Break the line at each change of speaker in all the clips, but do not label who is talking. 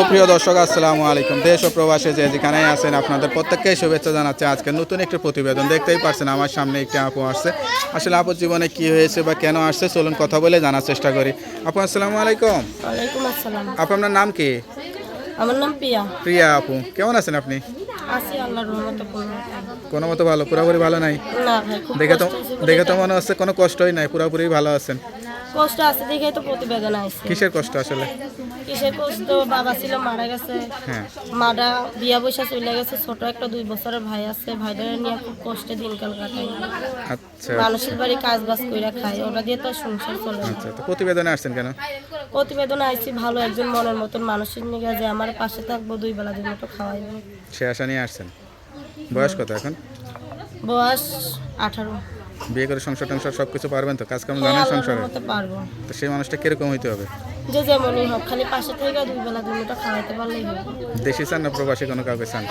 সুপ্রিয় দর্শক আসসালামু আলাইকুম। দেশ ও প্রবাসে যে যেখানেই আছেন আপনাদের প্রত্যেককেই শুভেচ্ছা জানাচ্ছে। আজকে নতুন একটি প্রতিবেদন দেখতেই পারছেন আমার সামনে একটি আপু আসছে। আসলে আপুর জীবনে কি হয়েছে বা কেন আসছে চলুন কথা বলে জানার চেষ্টা করি। আপু আসসালামু আলাইকুম।
ওয়ালাইকুম আসসালাম।
আপু আপনার নাম কি?
আমার নাম প্রিয়া।
প্রিয়া আপু, কেমন আছেন আপনি?
আছি আল্লাহর রহমতে
কোনো মতো ভালো, পুরোপুরি ভালো নাই?
না ভাই, খুব
দেখে তো
কষ্ট হয়েছে বলে
দেখে তো
এটা-
মনে হচ্ছে কোনো কষ্টই নাই, পুরোপুরি ভালো আছেন।
কষ্ট আছে দেখেই তো প্রতিবেদন আসছে।
কিসের কষ্ট আসলে?
কিসের কষ্ট? বাবা ছিল, মারা গেছে।
হ্যাঁ।
মারা বিয়া বৈশা চলে গেছে। ছোট একটা 2 বছরের ভাই আছে। ভাইটা নিয়ে খুব কষ্টে দিনকাল কাটাই।
আচ্ছা
মানুষের বাড়ি কাজ বাজ কইরা খায়, ওটা দিয়ে তো সংসার চলে না।
আচ্ছা, তো প্রতিবেদনে আসছেন কেন?
প্রতিবেদন আইছি ভালো একজন মনের মতন মানুষের নিয়ে যে আমার পাশে থাকবো, 2 বেলা 2 মতো খাওয়াইবো।
সে আশা নিয়ে আসছেন। বয়স কত এখন?
বয়স 18।
বিয়ে করে সংসার টংসার সব কিছু পারবেন তো? কাজকাম
হ্যাঁ,
জানেন
আল্লাহর
সংসারে?
রহমতে পারবো।
তো সেই মানুষটা কিরকম হইতে হবে?
যে যেমনই হোক, খালি পাশে থেকে 2 বেলা 2 মুঠো খাওয়াইতে পারলেই হবে।
দেশি চান না প্রবাসী কোনো কাউকে চান?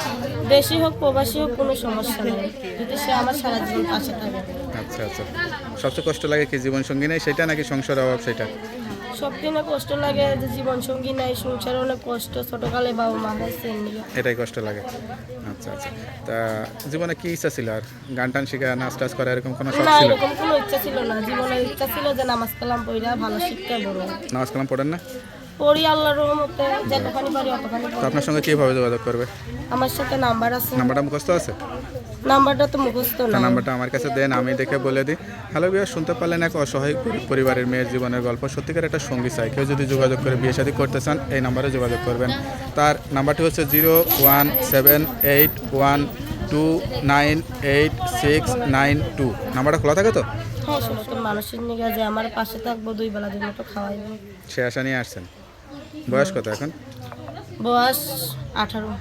দেশি হোক প্রবাসী হোক কোনো সমস্যা নেই, যদি সে আমার সারা জীবন পাশে থাকে।
আচ্ছা আচ্ছা। সবচেয়ে কষ্ট লাগে কি, জীবন সঙ্গী নেই সেটা নাকি সংসার অভাব সেটা?
সব দিনে কষ্ট লাগে যে জীবন সঙ্গী নাই, সংসারে অনেক কষ্ট, ছোটকালে বাবা মা হারাইছে নিয়ে।
এটাই কষ্ট লাগে। আচ্ছা আচ্ছা। তা জীবনে কি ইচ্ছা ছিল আর? গান টান শেখা, নাচ টাচ করা এরকম কোনো শখ
না,
ছিল?
এরকম কোনো ইচ্ছা ছিল না। জীবনের ইচ্ছা ছিল যে নামাজ কালাম পড়া ভালো শিক্ষা বড়
নামাজ কালাম পড়েন না?
পড়ি, আল্লাহর রহমতে যতখানি পারি অতখানি
তো
পড়ি।
আপনার সঙ্গে কীভাবে যোগাযোগ করবে?
আমার সাথে নাম্বার আছে।
নাম্বারটা মুখস্থ আছে?
নাম্বারটা তো মুখস্থ
তা
না।
নাম্বারটা আমার কাছে দেন, আমি দেখে বলে দিই। হ্যালো বিয়ার, শুনতে পারলেন এক অসহায় গরিব পরিবারের মেয়ের জীবনের গল্প। সত্যিকার একটা সঙ্গী চাই। কেউ যদি যোগাযোগ করে বিয়ে শাদী করতে চান এই নাম্বারে যোগাযোগ করবেন। তার নাম্বারটি হচ্ছে 01782298692। নাম্বারটা খোলা থাকে তো?
হ্যাঁ, সমস্ত মানুষের নিয়ে যে আমার পাশে থাকবো, 2 বেলা 2 মুঠো খাওয়াইবো।
সে আশা নিয়ে আসছেন। বয়স কত এখন?
বয়স 18।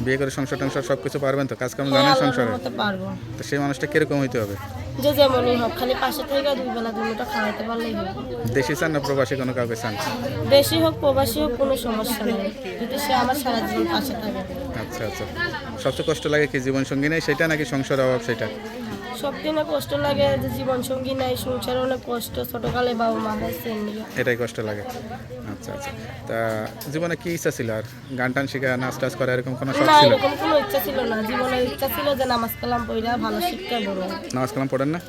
বিয়ে করে সংসার টংসার সব কিছু পারবেন তো? কাজকাম
হ্যাঁ,
জানেন
আল্লাহর
সংসারে?
রহমতে পারবো।
তো সেই মানুষটা কিরকম হইতে হবে?
যে যেমনই হোক, খালি পাশে থেকে 2 বেলা 2 মুঠো খাওয়াইতে পারলেই হবে।
দেশি চান না প্রবাসী কোনো কাউকে চান?
দেশি হোক প্রবাসী হোক কোনো সমস্যা নেই, যদি সে আমার সারা জীবন পাশে থাকে।
আচ্ছা আচ্ছা। সবচেয়ে কষ্ট লাগে কি, জীবন সঙ্গী নেই সেটা নাকি সংসার অভাব সেটা?
সব দিনে কষ্ট লাগে যে জীবন সঙ্গী নাই, সংসারে অনেক কষ্ট, ছোটকালে বাবা মা হারাইছে নিয়ে।
এটাই কষ্ট লাগে। আচ্ছা আচ্ছা। তা জীবনে কি ইচ্ছা ছিল আর? গান টান শেখা, নাচ টাচ করা এরকম কোনো শখ
না,
ছিল?
এরকম কোনো ইচ্ছা ছিল না। জীবনের ইচ্ছা ছিল যে নামাজ কালাম পড়া ভালো শিক্ষা বড়
নামাজ কালাম পড়েন না?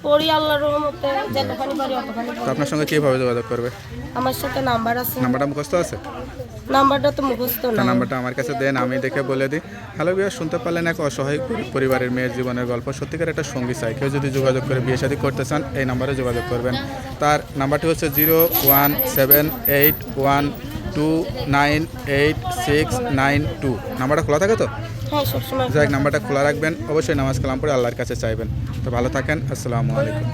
পড়ি, আল্লাহর রহমতে যতখানি পারি অতখানি
তো
পড়ি।
আপনার সঙ্গে কীভাবে যোগাযোগ করবে?
আমার সাথে নাম্বার আছে।
নাম্বারটা মুখস্থ আছে?
নাম্বারটা তো মুখস্থ
তা
না।
নাম্বারটা আমার কাছে দেন, আমি দেখে বলে দিই। হ্যালো বিয়ার, শুনতে পারলেন এক অসহায় গরিব পরিবারের মেয়ের জীবনের গল্প। সত্যিকার একটা সঙ্গী চাই। কেউ যদি যোগাযোগ করে বিয়ে শাদী করতে চান এই নাম্বারে যোগাযোগ করবেন। তার নাম্বারটি হচ্ছে 01782298692। নাম্বারটা খোলা থাকে তো?
হ্যাঁ, সবসময়
যাই হোক, নাম্বারটা খোলা রাখবেন। অবশ্যই নামাজ কালাম পড়ে আল্লাহর কাছে চাইবেন। তো ভালো থাকেন। আসসালামু আলাইকুম।